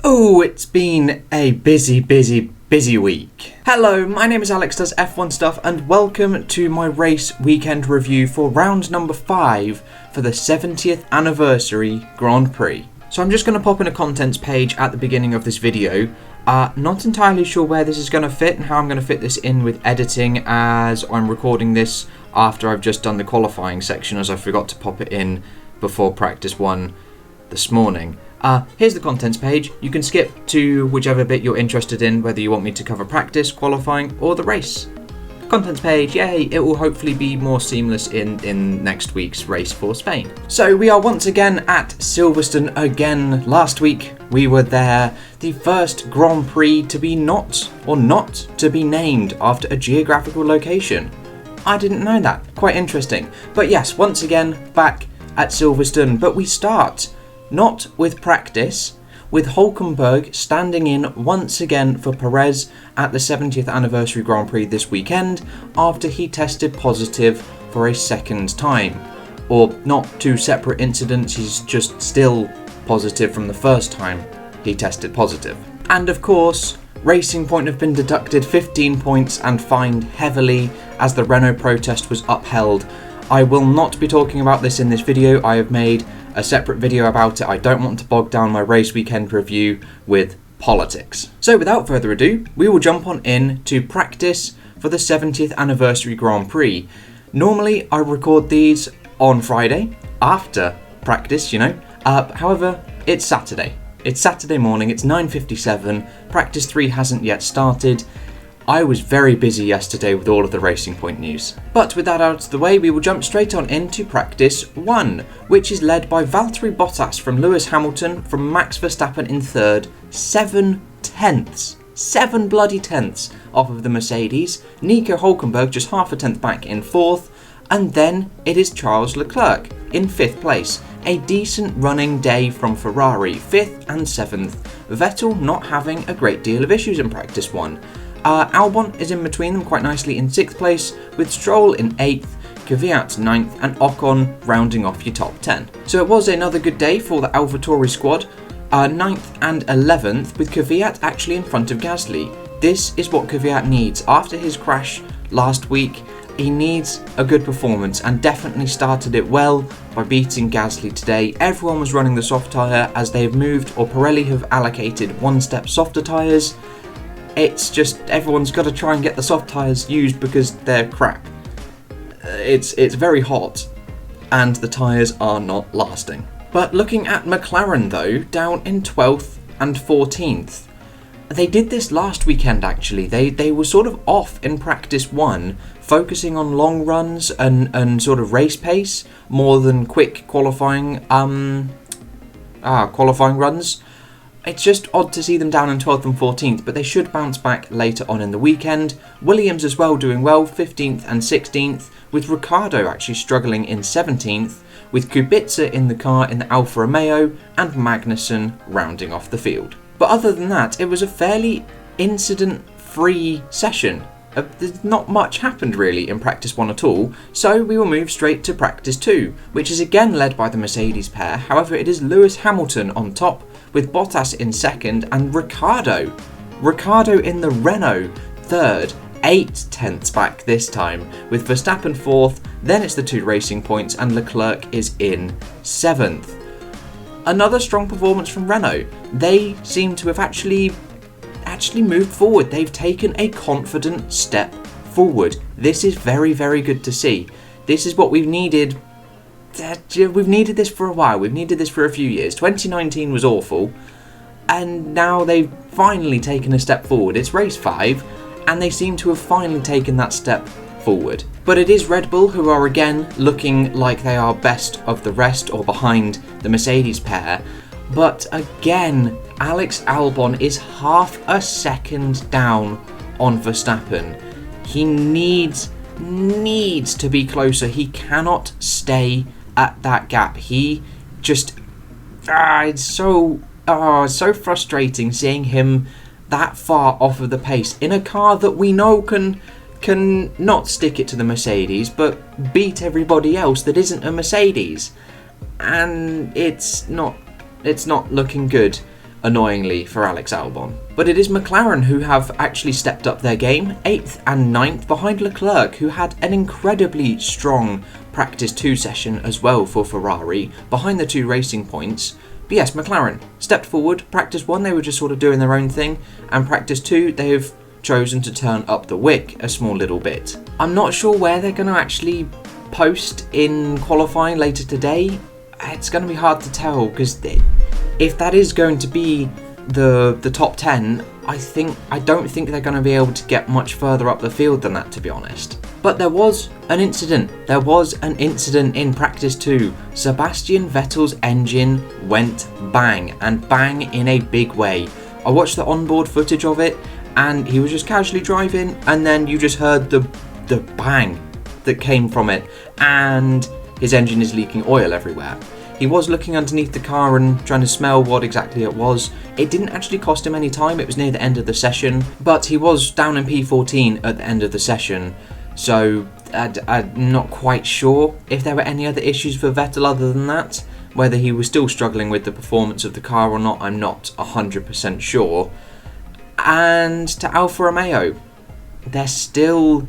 Oh, it's been a busy week. Hello, my name is Alex Does F1 Stuff and welcome to my race weekend review for round number 5 for the 70th anniversary Grand Prix. So I'm just going to pop in a contents page at the beginning of this video. Not entirely sure where this is going to fit and how I'm going to fit this in with editing, as I'm recording this after I've just done the qualifying section, as I forgot to pop it in before practice 1 this morning. Here's the contents page. You can skip to whichever bit you're interested in, whether you want me to cover practice, qualifying, or the race. Contents page, yay, it will hopefully be more seamless in next week's race for Spain. So we are once again at Silverstone again. Last week we were there, the first Grand Prix to be not to be named after a geographical location. I didn't know that, quite interesting. But yes, once again back at Silverstone, but we start not with practice, with Hulkenberg standing in once again for Perez at the 70th anniversary Grand Prix this weekend after he tested positive for a second time. Or not two separate incidents, he's just still positive from the first time he tested positive. And of course, Racing Point have been deducted 15 points and fined heavily as the Renault protest was upheld. I will not be talking about this in this video. I have made a separate video about it. I don't want to bog down my race weekend review with politics. So without further ado, we will jump on in to practice for the 70th anniversary Grand Prix. Normally I record these on Friday after practice, however, it's Saturday. It's Saturday morning, it's 9:57, practice 3 hasn't yet started. I was very busy yesterday with all of the Racing Point news. But with that out of the way, we will jump straight on into practice 1, which is led by Valtteri Bottas from Lewis Hamilton from Max Verstappen in third, 7 bloody tenths off of the Mercedes, Nico Hulkenberg just half a tenth back in fourth, and then it is Charles Leclerc in 5th place. A decent running day from Ferrari, 5th and 7th. Vettel not having a great deal of issues in practice 1. Albon is in between them quite nicely in 6th place, with Stroll in 8th, Kvyat 9th, and Ocon rounding off your top 10. So it was another good day for the AlphaTauri squad, 9th and 11th, with Kvyat actually in front of Gasly. This is what Kvyat needs. After his crash last week, he needs a good performance and definitely started it well by beating Gasly today. Everyone was running the soft tyre as they have moved, or Pirelli have allocated 1 step softer tyres. It's just everyone's got to try and get the soft tyres used because they're crap. It's very hot and the tyres are not lasting. But looking at McLaren though, down in 12th and 14th. They did this last weekend actually. They were sort of off in practice 1, focusing on long runs and sort of race pace more than quick qualifying runs. It's just odd to see them down in 12th and 14th, but they should bounce back later on in the weekend. Williams as well doing well, 15th and 16th, with Ricciardo actually struggling in 17th, with Kubica in the car in the Alfa Romeo, and Magnussen rounding off the field. But other than that, it was a fairly incident-free session. Not much happened really in practice 1 at all, so we will move straight to practice 2, which is again led by the Mercedes pair. However, it is Lewis Hamilton on top, with Bottas in 2nd and Ricciardo in the Renault 3rd, 8 tenths back this time, with Verstappen 4th, then it's the 2 Racing Points and Leclerc is in 7th. Another strong performance from Renault. They seem to have actually moved forward. They've taken a confident step forward. This is very, very good to see. This is what we've needed. We've needed this for a while. We've needed this for a few years. 2019 was awful, and now they've finally taken a step forward. It's race 5, and they seem to have finally taken that step forward. But it is Red Bull who are again looking like they are best of the rest, or behind the Mercedes pair. But again, Alex Albon is half a second down on Verstappen. He needs to be closer. He cannot stay at that gap. He just it's so frustrating seeing him that far off of the pace in a car that we know can not stick it to the Mercedes but beat everybody else that isn't a Mercedes, and it's not looking good. annoyingly for Alex Albon. But it is McLaren who have actually stepped up their game, 8th and 9th behind Leclerc, who had an incredibly strong practice 2 session as well for Ferrari, behind the 2 racing points. But yes, McLaren stepped forward. Practice 1 they were just sort of doing their own thing, and practice 2 they have chosen to turn up the wick a small little bit. I'm not sure where they're going to actually post in qualifying later today. It's going to be hard to tell, because if that is going to be the top 10, I don't think they're going to be able to get much further up the field than that, to be honest. But there was an incident. There was an incident in practice 2. Sebastian Vettel's engine went bang, and bang in a big way. I watched the onboard footage of it, and he was just casually driving, and then you just heard the bang that came from it, and his engine is leaking oil everywhere. He was looking underneath the car and trying to smell what exactly it was. It didn't actually cost him any time, it was near the end of the session, but he was down in P14 at the end of the session, so I'm not quite sure if there were any other issues for Vettel other than that. Whether he was still struggling with the performance of the car or not, I'm not 100% sure. And to Alfa Romeo, they're still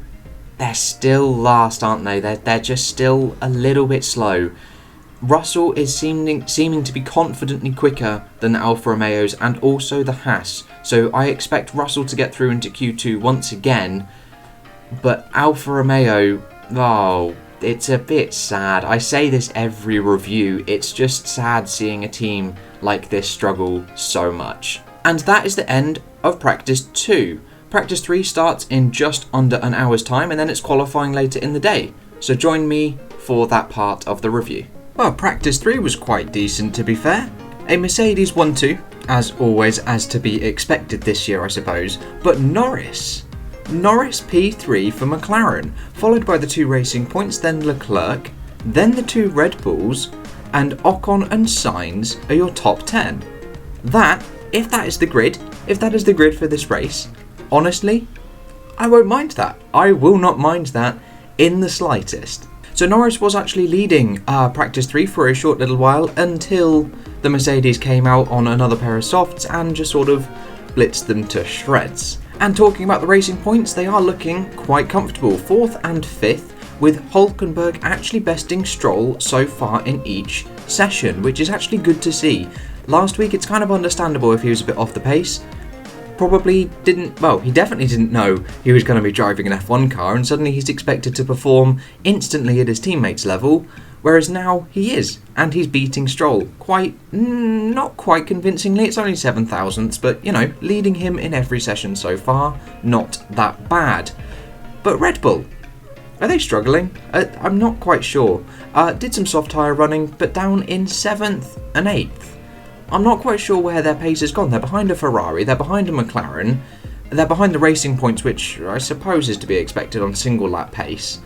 last, aren't they? They're just still a little bit slow. Russell is seeming to be confidently quicker than the Alfa Romeos and also the Haas, so I expect Russell to get through into Q2 once again. But Alfa Romeo, it's a bit sad. I say this every review, it's just sad seeing a team like this struggle so much. And that is the end of practice 2. Practice 3 starts in just under an hour's time, and then it's qualifying later in the day. So join me for that part of the review. Well, practice 3 was quite decent, to be fair. A Mercedes 1-2, as always, as to be expected this year, I suppose. But Norris P3 for McLaren, followed by the 2 racing points, then Leclerc, then the 2 Red Bulls, and Ocon and Sainz are your top 10. If that is the grid for this race, honestly, I won't mind that. I will not mind that in the slightest. So Norris was actually leading practice 3 for a short little while until the Mercedes came out on another pair of softs and just sort of blitzed them to shreds. And talking about the racing points, they are looking quite comfortable. 4th and 5th, with Hülkenberg actually besting Stroll so far in each session, which is actually good to see. Last week, it's kind of understandable if he was a bit off the pace. He definitely didn't know he was going to be driving an F1 car, and suddenly he's expected to perform instantly at his teammates' level, whereas now he is, and he's beating Stroll not quite convincingly. It's only 7 thousandths, but leading him in every session so far, not that bad. But Red Bull, are they struggling? I'm not quite sure. Did some soft tyre running, but down in 7th and 8th. I'm not quite sure where their pace has gone. They're behind a Ferrari, they're behind a McLaren, they're behind the racing points, which I suppose is to be expected on single lap pace.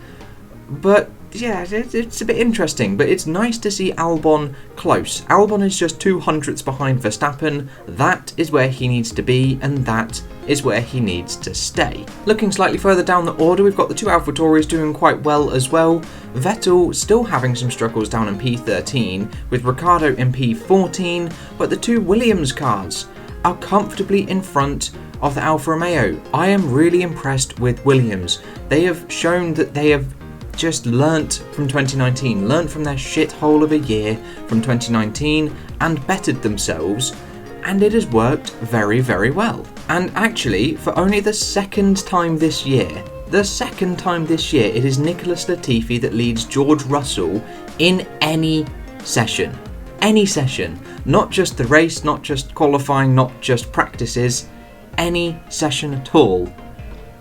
But yeah, it's a bit interesting, but it's nice to see Albon close. Albon is just 200ths behind Verstappen. That is where he needs to be, and that is where he needs to stay. Looking slightly further down the order, we've got the 2 AlphaTauris doing quite well as well. Vettel still having some struggles down in P13, with Ricciardo in P14, but the 2 Williams cars are comfortably in front of the Alfa Romeo. I am really impressed with Williams. They have shown that they have just learnt from 2019, learnt from their shithole of a year from 2019 and bettered themselves, and it has worked very, very well. And actually, for only the second time this year, it is Nicholas Latifi that leads George Russell in any session. Any session. Not just the race, not just qualifying, not just practices, any session at all.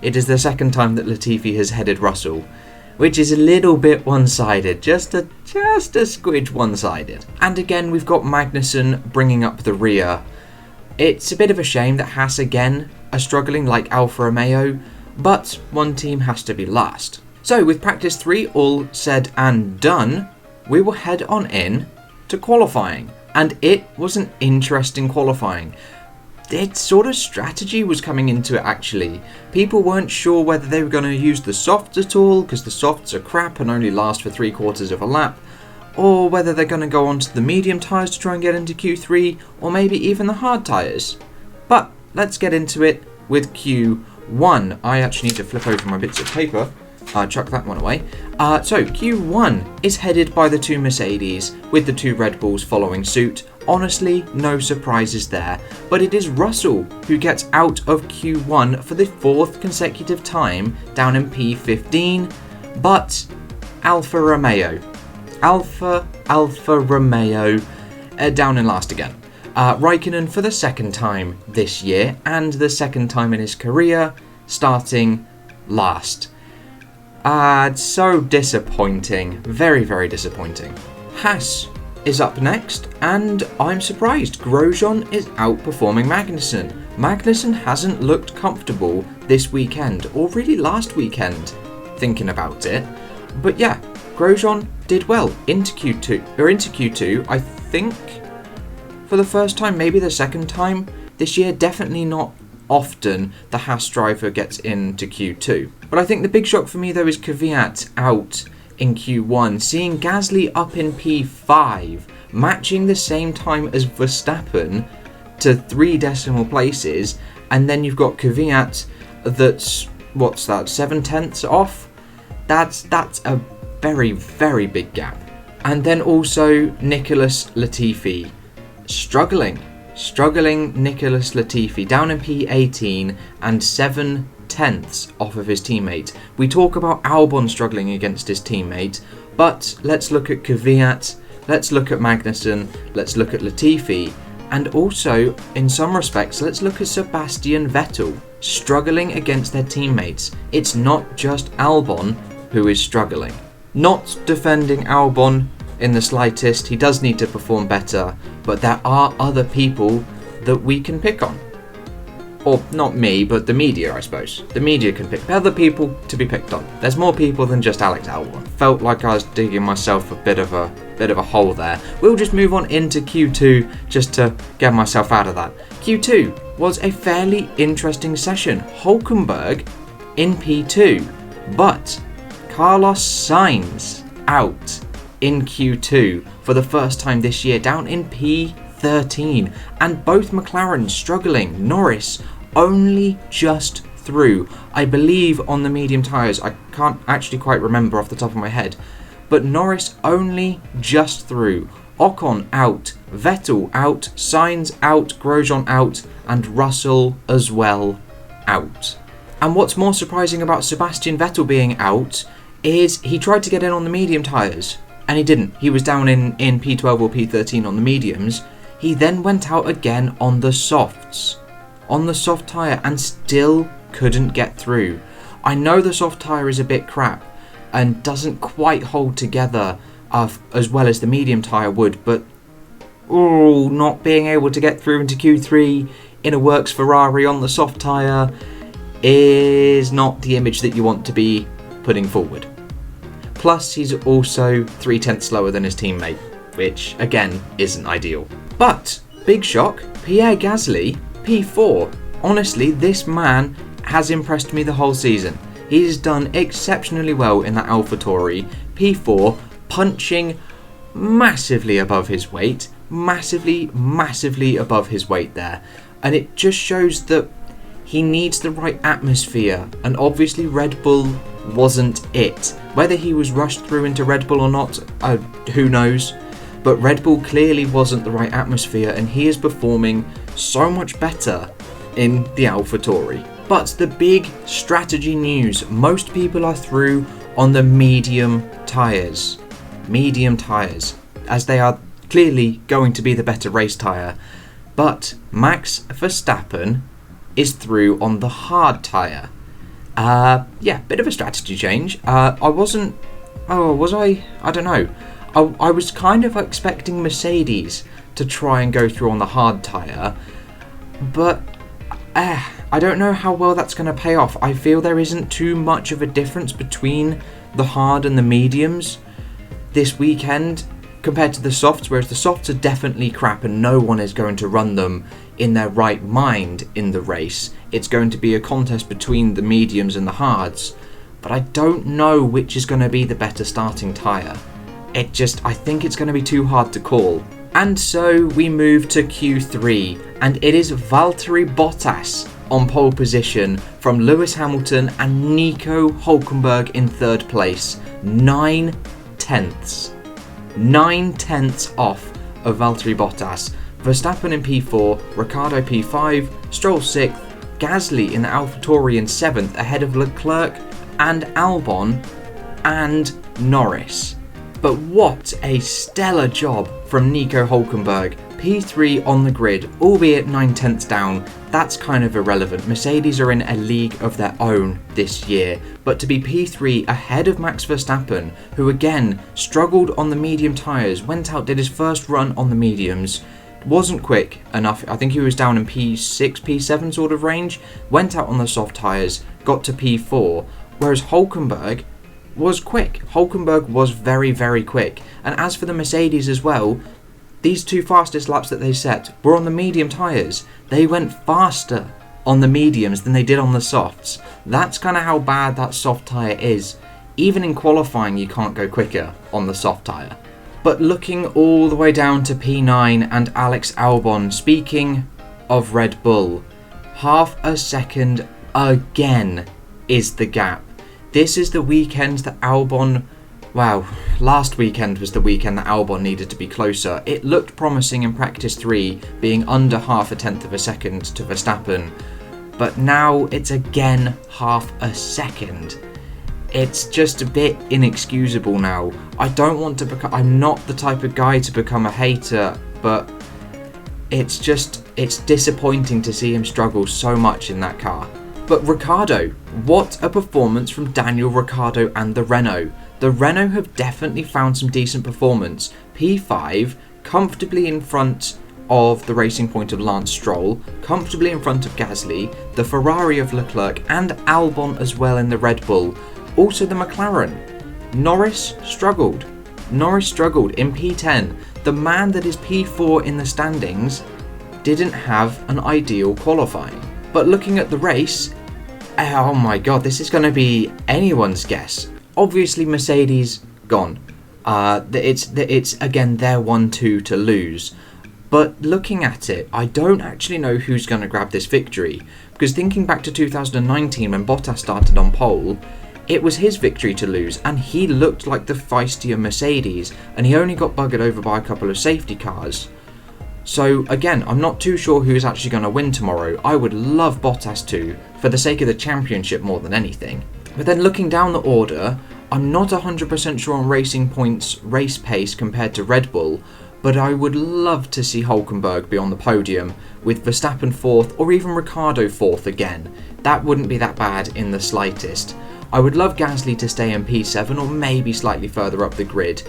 It is the second time that Latifi has headed Russell, which is a little bit one-sided, just a squidge one-sided. And again, we've got Magnussen bringing up the rear. It's a bit of a shame that Haas again are struggling like Alfa Romeo, but one team has to be last. So with practice 3 all said and done, we will head on in to qualifying. And it was an interesting qualifying. Its sort of strategy was coming into it actually. People weren't sure whether they were going to use the softs at all, because the softs are crap and only last for 3/4 of a lap, or whether they're going to go onto the medium tyres to try and get into Q3, or maybe even the hard tyres. But let's get into it with Q1. I actually need to flip over my bits of paper. Chuck that one away. So Q1 is headed by the two Mercedes, with the two Red Bulls following suit. Honestly, no surprises there, but it is Russell who gets out of Q1 for the 4th consecutive time, down in P15, but Alfa Romeo, down in last again. Raikkonen for the 2nd time this year, and the 2nd time in his career, starting last. So disappointing, very, very disappointing. Haas is up next, and I'm surprised. Grosjean is outperforming Magnussen. Magnussen hasn't looked comfortable this weekend, or really last weekend, thinking about it. But yeah, Grosjean did well into Q2, I think, for the first time, maybe the 2nd time this year. Definitely not often the Haas driver gets into Q2. But I think the big shock for me though is Kvyat out in Q1, seeing Gasly up in P5, matching the same time as Verstappen to 3 decimal places, and then you've got Kvyat that's, 7/10 off? That's a very, very big gap. And then also Nicholas Latifi, struggling Nicholas Latifi, down in P18 and 7/10 off of his teammate. We talk about Albon struggling against his teammate, but let's look at Kvyat, let's look at Magnussen, let's look at Latifi, and also, in some respects, let's look at Sebastian Vettel, struggling against their teammates. It's not just Albon who is struggling. Not defending Albon in the slightest, he does need to perform better, but there are other people that we can pick on. Or not me, but the media, I suppose. The media can pick other people to be picked on. There's more people than just Alex Albon. Felt like I was digging myself a bit of a hole there. We'll just move on into Q2 just to get myself out of that. Q2 was a fairly interesting session. Hülkenberg in P2, but Carlos Sainz out in Q2 for the first time this year, down in P13, and both McLaren struggling. Norris only just through, I believe, on the medium tyres. I can't actually quite remember off the top of my head, but Norris only just through. Ocon out, Vettel out, Sainz out, Grosjean out, and Russell as well out. And what's more surprising about Sebastian Vettel being out is he tried to get in on the medium tyres, and he didn't. He was down in P12 or P13 on the mediums. He then went out again on the softs, on the soft tyre, and still couldn't get through. I know the soft tyre is a bit crap and doesn't quite hold together as well as the medium tyre would, but not being able to get through into Q3 in a works Ferrari on the soft tyre is not the image that you want to be putting forward. Plus, he's also 3/10 slower than his teammate, which, again, isn't ideal. But, big shock, Pierre Gasly P4. Honestly, this man has impressed me the whole season. He's done exceptionally well in that AlphaTauri P4, punching massively above his weight. Massively above his weight there. And it just shows that he needs the right atmosphere, and obviously Red Bull wasn't it. Whether he was rushed through into Red Bull or not, who knows, but Red Bull clearly wasn't the right atmosphere, and he is performing so much better in the AlphaTauri. But the big strategy news, most people are through on the medium tyres, as they are clearly going to be the better race tyre, but Max Verstappen is through on the hard tyre. Bit of a strategy change. I don't know. I was kind of expecting Mercedes to try and go through on the hard tyre, but I don't know how well that's going to pay off. I feel there isn't too much of a difference between the hard and the mediums this weekend compared to the softs, whereas the softs are definitely crap and no one is going to run them in their right mind in the race. It's going to be a contest between the mediums and the hards, but I don't know which is going to be the better starting tyre. I think it's going to be too hard to call. And so we move to Q3, and it is Valtteri Bottas on pole position from Lewis Hamilton and Nico Hülkenberg in third place. 9 tenths. 9 tenths off of Valtteri Bottas. Verstappen in P4, Ricciardo P5, Stroll 6th, Gasly in the AlphaTauri in 7th ahead of Leclerc and Albon and Norris. But what a stellar job from Nico Hülkenberg. P3 on the grid, albeit 9 tenths down. That's kind of irrelevant. Mercedes are in a league of their own this year. But to be P3 ahead of Max Verstappen, who again struggled on the medium tyres, went out, did his first run on the mediums, wasn't quick enough. I think he was down in P6, P7 sort of range, went out on the soft tyres, got to P4, whereas Hülkenberg was quick. Hülkenberg was very, very quick. And as for the Mercedes as well, these two fastest laps that they set were on the medium tyres. They went faster on the mediums than they did on the softs. That's kind of how bad that soft tyre is. Even in qualifying, you can't go quicker on the soft tyre. But looking all the way down to P9 and Alex Albon, speaking of Red Bull, half a second again is the gap. This is the weekend that Albon, last weekend was the weekend that Albon needed to be closer. It looked promising in practice 3, being under half a tenth of a second to Verstappen. But now it's again half a second. It's just a bit inexcusable now. I'm not the type of guy to become a hater, but it's disappointing to see him struggle so much in that car. But Ricciardo, what a performance from Daniel Ricciardo and the Renault. The Renault have definitely found some decent performance. P5, comfortably in front of the Racing Point of Lance Stroll, comfortably in front of Gasly, the Ferrari of Leclerc and Albon as well in the Red Bull. Also the McLaren. Norris struggled in P10. The man that is P4 in the standings didn't have an ideal qualifying. But looking at the race, oh my god, this is going to be anyone's guess. Obviously Mercedes gone. It's again their 1-2 to lose. But looking at it, I don't actually know who's going to grab this victory. Because thinking back to 2019 when Bottas started on pole, it was his victory to lose, and he looked like the feistier Mercedes, and he only got buggered over by a couple of safety cars. So again, I'm not too sure who's actually going to win tomorrow. I would love Bottas to, for the sake of the championship more than anything. But then looking down the order, I'm not 100% sure on Racing Point's race pace compared to Red Bull, but I would love to see Hülkenberg be on the podium, with Verstappen 4th or even Ricciardo 4th again. That wouldn't be that bad in the slightest. I would love Gasly to stay in P7 or maybe slightly further up the grid.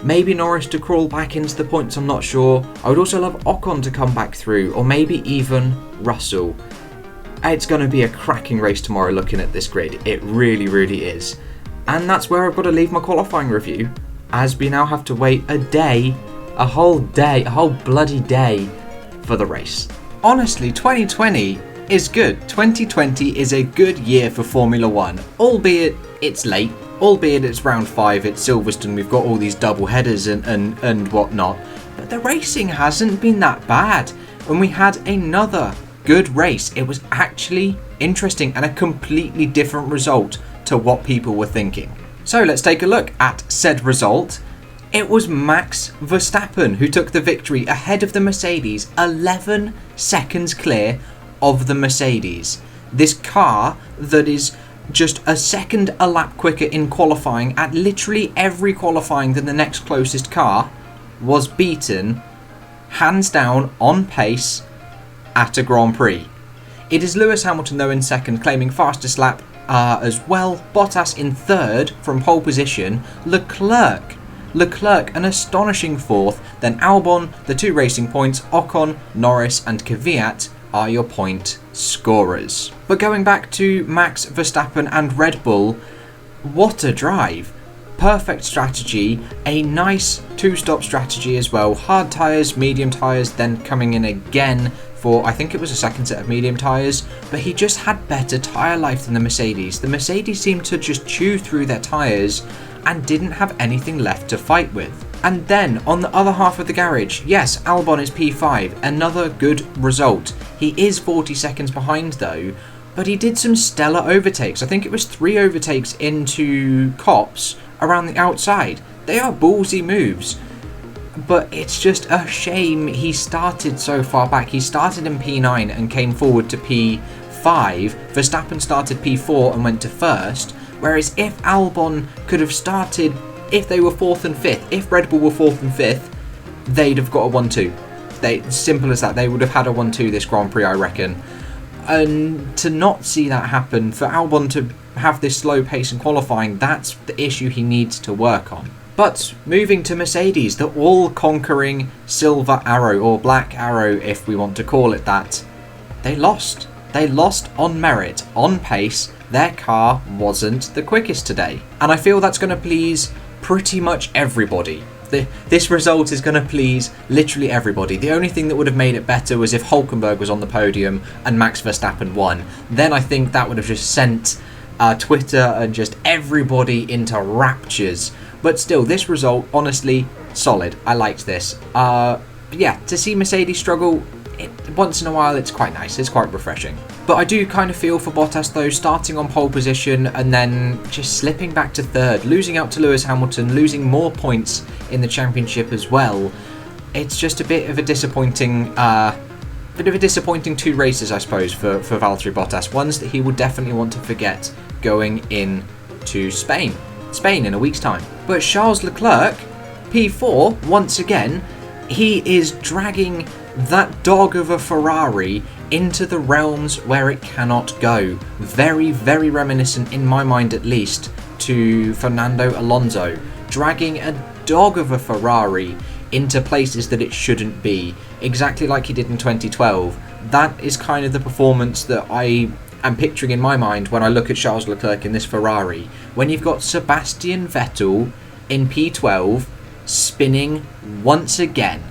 Maybe Norris to crawl back into the points, I'm not sure. I would also love Ocon to come back through, or maybe even Russell. It's going to be a cracking race tomorrow looking at this grid. It really, really is. And that's where I've got to leave my qualifying review, as we now have to wait a whole bloody day for the race. Honestly, 2020 is good. 2020 is a good year for Formula 1, albeit it's late, albeit it's round 5, it's Silverstone, we've got all these double headers and whatnot, but the racing hasn't been that bad. When we had another good race, it was actually interesting and a completely different result to what people were thinking. So let's take a look at said result. It was Max Verstappen who took the victory ahead of the Mercedes, 11 seconds clear of the Mercedes. This car that is just a second a lap quicker in qualifying at literally every qualifying than the next closest car was beaten, hands down, on pace at a Grand Prix. It is Lewis Hamilton though in second, claiming fastest lap as well. Bottas in third from pole position. Leclerc an astonishing fourth. Then Albon, the 2 Racing Points, Ocon, Norris and Kvyat are your point scorers. But going back to Max Verstappen and Red Bull, what a drive. Perfect strategy, a nice 2-stop strategy as well. Hard tyres, medium tyres, then coming in again for, I think it was a second set of medium tyres, but he just had better tyre life than the Mercedes. The Mercedes seemed to just chew through their tyres and didn't have anything left to fight with. And then, on the other half of the garage, yes, Albon is P5, another good result. He is 40 seconds behind though, but he did some stellar overtakes. I think it was 3 overtakes into Copse around the outside. They are ballsy moves. But it's just a shame he started so far back. He started in P9 and came forward to P5. Verstappen started P4 and went to first. Whereas if Albon could have started, if they were 4th and 5th, if Red Bull were 4th and 5th, they'd have got a 1-2. Simple as that. They would have had a 1-2 this Grand Prix, I reckon. And to not see that happen, for Albon to have this slow pace in qualifying, that's the issue he needs to work on. But moving to Mercedes, the all-conquering silver arrow, or black arrow if we want to call it that, they lost. They lost on merit, on pace. Their car wasn't the quickest today. And I feel that's going to please pretty much everybody. This result is going to please literally everybody. The only thing that would have made it better was if Hülkenberg was on the podium and Max Verstappen won. Then I think that would have just sent Twitter and just everybody into raptures. But still, this result, honestly, solid. I liked this. Yeah, to see Mercedes struggle, once in a while, it's quite nice. It's quite refreshing. But I do kind of feel for Bottas, though, starting on pole position and then just slipping back to 3rd, losing out to Lewis Hamilton, losing more points in the championship as well. It's just a bit of a disappointing 2 races, I suppose, for Valtteri Bottas. Ones that he will definitely want to forget going into Spain in a week's time. But Charles Leclerc, P4, once again, he is dragging that dog of a Ferrari into the realms where it cannot go. Very, very reminiscent, in my mind at least, to Fernando Alonso, dragging a dog of a Ferrari into places that it shouldn't be, exactly like he did in 2012. That is kind of the performance that I am picturing in my mind when I look at Charles Leclerc in this Ferrari. When you've got Sebastian Vettel in P12 spinning once again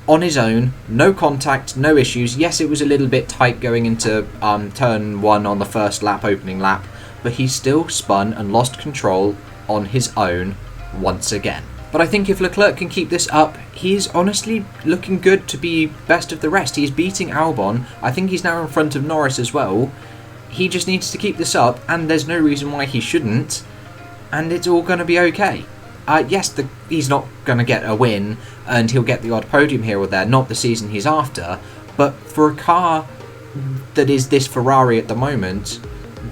on his own, no contact, no issues. Yes, it was a little bit tight going into turn 1 on the first lap, opening lap, but he still spun and lost control on his own once again. But I think if Leclerc can keep this up, he's honestly looking good to be best of the rest. He's beating Albon. I think he's now in front of Norris as well. He just needs to keep this up, and there's no reason why he shouldn't, and it's all going to be okay. Yes, he's not going to get a win, and he'll get the odd podium here or there, not the season he's after, but for a car that is this Ferrari at the moment,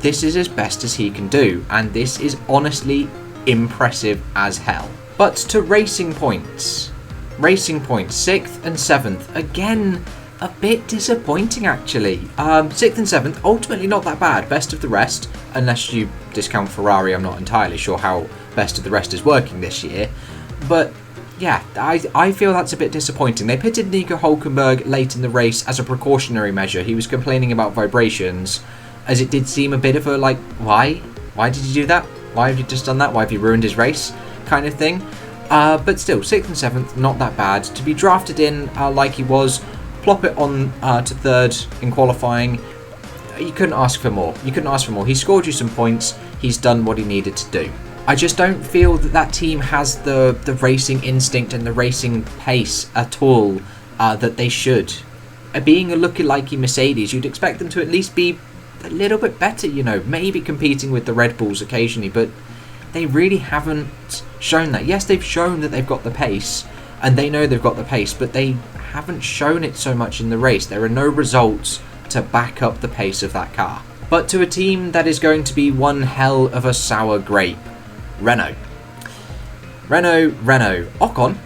this is as best as he can do, and this is honestly impressive as hell. But to racing points, 6th and 7th, again, a bit disappointing actually. 6th and 7th, ultimately not that bad, best of the rest, unless you discount Ferrari. I'm not entirely sure how best of the rest is working this year, but yeah, I feel that's a bit disappointing. They pitted Nico Hülkenberg late in the race as a precautionary measure. He was complaining about vibrations, as it did seem a bit of a like, why did you do that? Why have you just done that? Why have you ruined his race? Kind of thing. But still, 6th and 7th, not that bad. To be drafted in like he was, plop it on to 3rd in qualifying, you couldn't ask for more. He scored you some points. He's done what he needed to do. I just don't feel that team has the racing instinct and the racing pace at all that they should. Being a looky-likey Mercedes, you'd expect them to at least be a little bit better, maybe competing with the Red Bulls occasionally, but they really haven't shown that. Yes, they've shown that they've got the pace, and they know they've got the pace, but they haven't shown it so much in the race. There are no results to back up the pace of that car. But to a team that is going to be one hell of a sour grape, Renault. Ocon,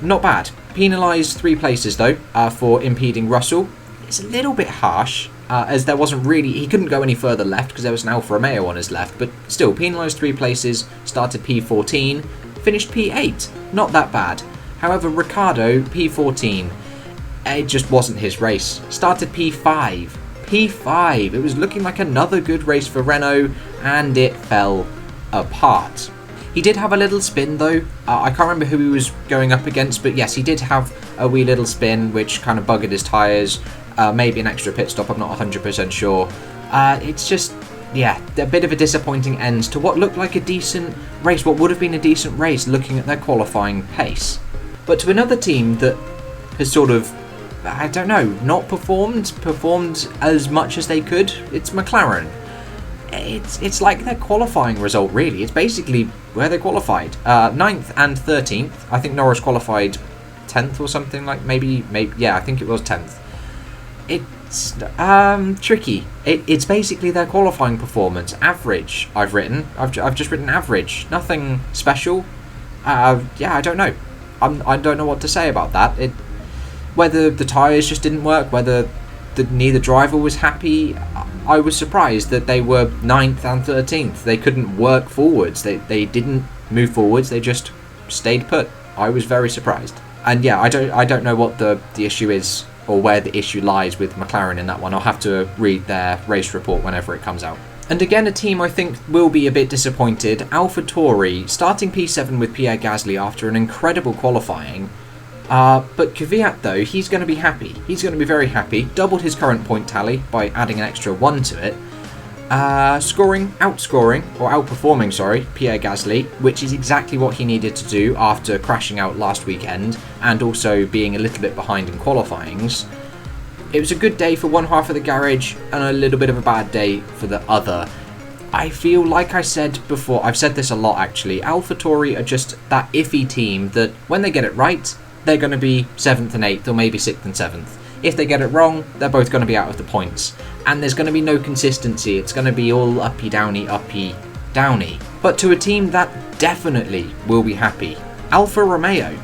not bad. Penalised 3 places though for impeding Russell. It's a little bit harsh, as there wasn't really, he couldn't go any further left because there was an Alfa Romeo on his left, but still, penalised 3 places, started P14, finished P8, not that bad. However, Ricciardo, P14, it just wasn't his race, started P5, it was looking like another good race for Renault, and it fell apart. He did have a little spin though. I can't remember who he was going up against, but yes, he did have a wee little spin which kind of buggered his tyres. Maybe an extra pit stop, I'm not 100% sure. It's just, yeah, a bit of a disappointing end to what looked like a decent race, what would have been a decent race looking at their qualifying pace. But to another team that has sort of, I don't know, not performed as much as they could, it's McLaren. It's like their qualifying result, really. It's basically where they qualified. 9th and 13th. I think Norris qualified 10th or something, like maybe yeah, I think it was 10th. It's tricky. It's basically their qualifying performance. Average, I've just written average. Nothing special. Yeah, I don't know. I don't know what to say about that. Whether the tyres just didn't work, whether neither driver was happy. I was surprised that they were 9th and 13th. They couldn't work forwards. They didn't move forwards. They just stayed put. I was very surprised. And yeah, I don't know what the issue is or where the issue lies with McLaren in that one. I'll have to read their race report whenever it comes out. And again, a team I think will be a bit disappointed. AlphaTauri starting P7 with Pierre Gasly after an incredible qualifying. But Kvyat, though, he's going to be happy. He's going to be very happy. Doubled his current point tally by adding an extra 1 to it. Outperforming, Pierre Gasly, which is exactly what he needed to do after crashing out last weekend and also being a little bit behind in qualifyings. It was a good day for one half of the garage and a little bit of a bad day for the other. I feel like I said before, I've said this a lot actually, AlphaTauri are just that iffy team that when they get it right, they're going to be 7th and 8th or maybe 6th and 7th. If they get it wrong, they're both going to be out of the points. And there's going to be no consistency. It's going to be all uppy, downy. But to a team that definitely will be happy, Alfa Romeo.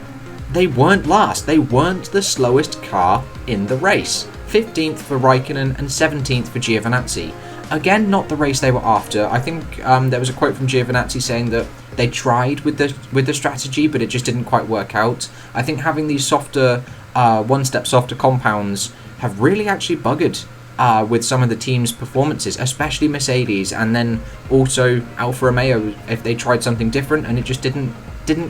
They weren't last. They weren't the slowest car in the race. 15th for Raikkonen and 17th for Giovinazzi. Again, not the race they were after. I think there was a quote from Giovinazzi saying that they tried with the strategy, but it just didn't quite work out. I think having these softer, one-step softer compounds have really actually buggered with some of the team's performances, especially Mercedes, and then also Alfa Romeo if they tried something different and it just didn't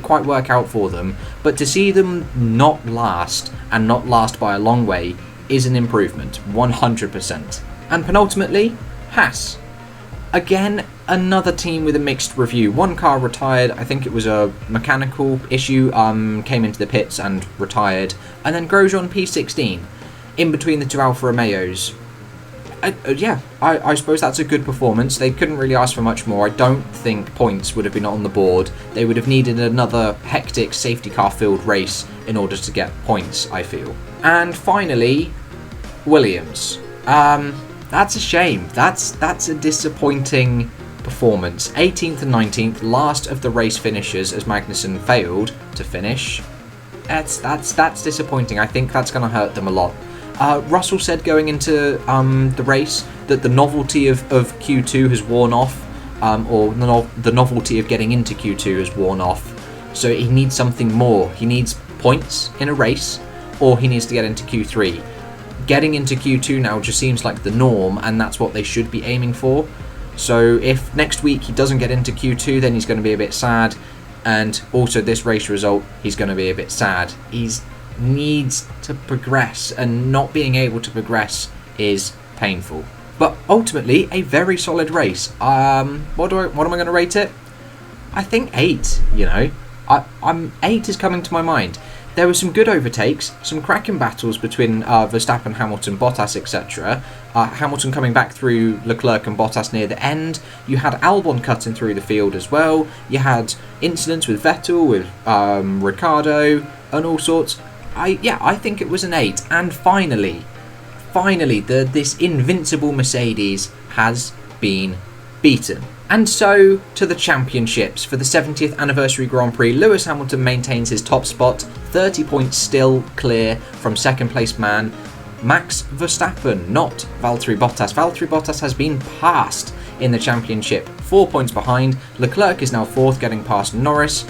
quite work out for them. But to see them not last, and not last by a long way, is an improvement, 100%. And penultimately, Haas. Again, another team with a mixed review. One car retired, I think it was a mechanical issue, came into the pits and retired. And then Grosjean P16, in between the two Alfa Romeos. I suppose that's a good performance. They couldn't really ask for much more. I don't think points would have been on the board. They would have needed another hectic safety car filled race in order to get points, I feel. And finally, Williams. That's a shame. That's a disappointing performance. 18th and 19th, last of the race finishers as Magnussen failed to finish. That's disappointing. I think that's going to hurt them a lot. Russell said going into the race that the novelty of Q2 has worn off, or the novelty of getting into Q2 has worn off. So he needs something more. He needs points in a race, or he needs to get into Q3. Getting into Q2 now just seems like the norm, and that's what they should be aiming for. So if next week he doesn't get into Q2, then he's going to be a bit sad. And also this race result, he's going to be a bit sad. He needs to progress, and not being able to progress is painful. But ultimately, a very solid race. What am I going to rate it? I think 8, you know. 8 is coming to my mind. There were some good overtakes, some cracking battles between Verstappen, Hamilton, Bottas, etc. Hamilton coming back through Leclerc and Bottas near the end. You had Albon cutting through the field as well. You had incidents with Vettel, with Ricciardo, and all sorts. I think it was an 8. And finally, this invincible Mercedes has been beaten. And so, to the championships. For the 70th anniversary Grand Prix, Lewis Hamilton maintains his top spot, 30 points still clear from second place man Max Verstappen, not Valtteri Bottas. Valtteri Bottas has been passed in the championship, 4 points behind. Leclerc is now 4th, getting past Norris.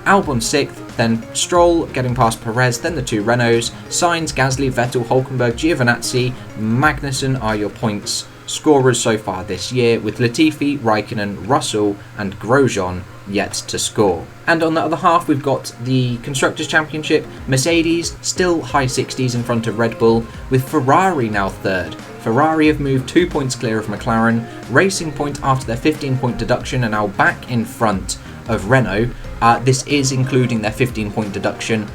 Albon 6th, then Stroll getting past Perez, then the two Renaults. Sainz, Gasly, Vettel, Hülkenberg, Giovinazzi, Magnussen are your points scorers so far this year, with Latifi, Raikkonen, Russell and Grosjean yet to score. And on the other half, we've got the Constructors' Championship. Mercedes still high 60s in front of Red Bull, with Ferrari now third. Ferrari have moved 2 points clear of McLaren. Racing Point, after their 15-point deduction, are now back in front of Renault. This is including their 15-point deduction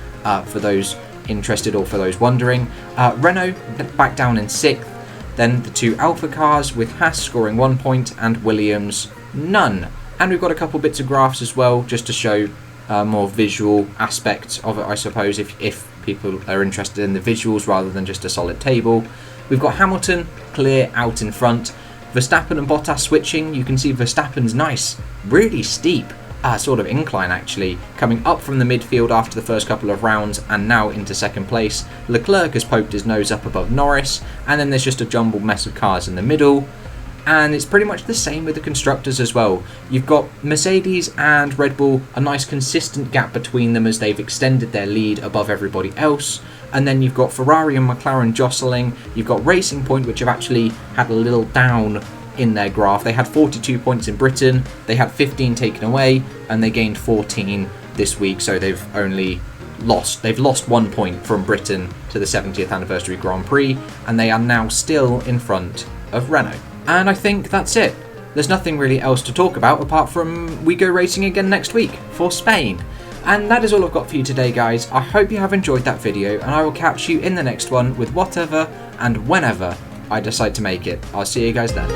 for those interested or for those wondering. Renault back down in 6th. Then the two Alfa cars, with Haas scoring 1 point and Williams none. And we've got a couple bits of graphs as well, just to show more visual aspects of it, I suppose, if people are interested in the visuals rather than just a solid table. We've got Hamilton clear out in front. Verstappen and Bottas switching. You can see Verstappen's nice, really steep sort of incline actually, coming up from the midfield after the first couple of rounds and now into second place. Leclerc has poked his nose up above Norris, and then there's just a jumbled mess of cars in the middle. And it's pretty much the same with the Constructors as well. You've got Mercedes and Red Bull, a nice consistent gap between them as they've extended their lead above everybody else. And then you've got Ferrari and McLaren jostling. You've got Racing Point, which have actually had a little down in their graph. They had 42 points in Britain, they had 15 taken away, and they gained 14 this week, so they've lost 1 point from Britain to the 70th anniversary Grand Prix, and they are now still in front of Renault. And I think that's it. There's nothing really else to talk about apart from we go racing again next week for Spain. And that is all I've got for you today, guys. I hope you have enjoyed that video, and I will catch you in the next one with whatever and whenever I decide to make it. I'll see you guys then.